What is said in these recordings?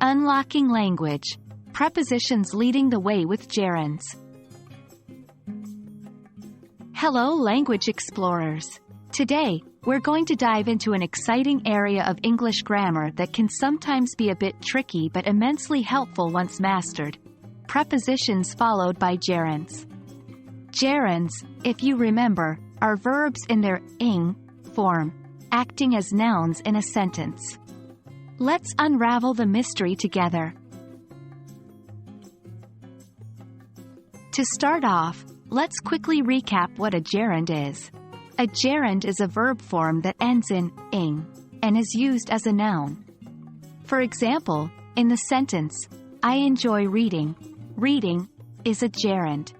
Unlocking language. Prepositions leading the way with gerunds. Hello, language explorers. Today, we're going to dive into an exciting area of English grammar that can sometimes be a bit tricky but immensely helpful once mastered. Prepositions followed by gerunds. Gerunds, if you remember, are verbs in their ing form, acting as nouns in a sentence. Let's unravel the mystery together. To start off, let's quickly recap what a gerund is. A gerund is a verb form that ends in ing and is used as a noun. For example, in the sentence, I enjoy reading, reading is a gerund.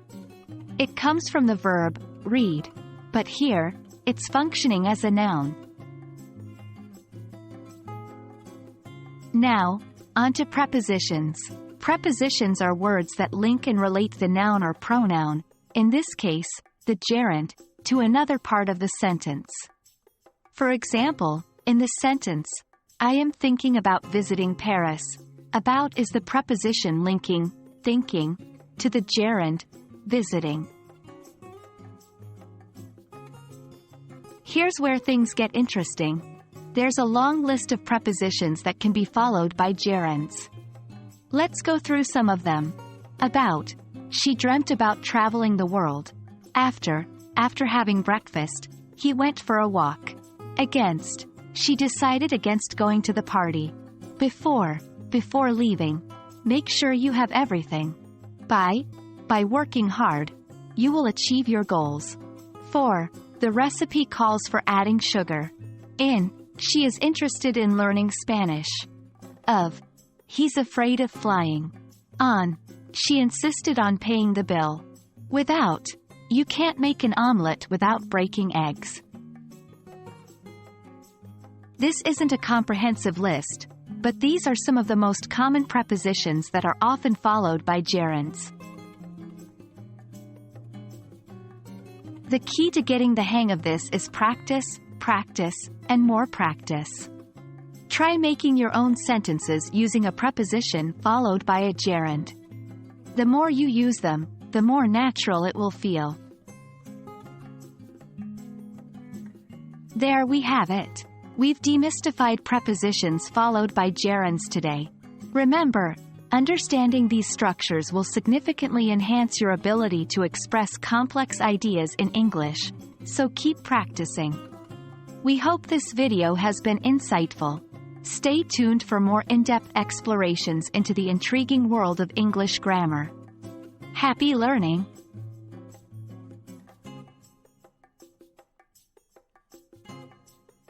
It comes from the verb read, but here, it's functioning as a noun. Now, onto prepositions. Prepositions are words that link and relate the noun or pronoun, in this case, the gerund, to another part of the sentence. For example, in the sentence, I am thinking about visiting Paris. About is the preposition linking thinking to the gerund visiting. Here's where things get interesting. There's a long list of prepositions that can be followed by gerunds. Let's go through some of them. About. She dreamt about traveling the world. After having breakfast, he went for a walk. Against. She decided against going to the party. Before leaving. Make sure you have everything. By working hard, you will achieve your goals. For. The recipe calls for adding sugar. In. She is interested in learning Spanish. Of. He's afraid of flying. On. She insisted on paying the bill. Without. You can't make an omelette without breaking eggs. This isn't a comprehensive list, but these are some of the most common prepositions that are often followed by gerunds. The key to getting the hang of this is practice, and more practice. Try making your own sentences using a preposition followed by a gerund. The more you use them, the more natural it will feel. There we have it. We've demystified prepositions followed by gerunds today. Remember, understanding these structures will significantly enhance your ability to express complex ideas in English, so keep practicing. We hope this video has been insightful. Stay tuned for more in-depth explorations into the intriguing world of English grammar. Happy learning!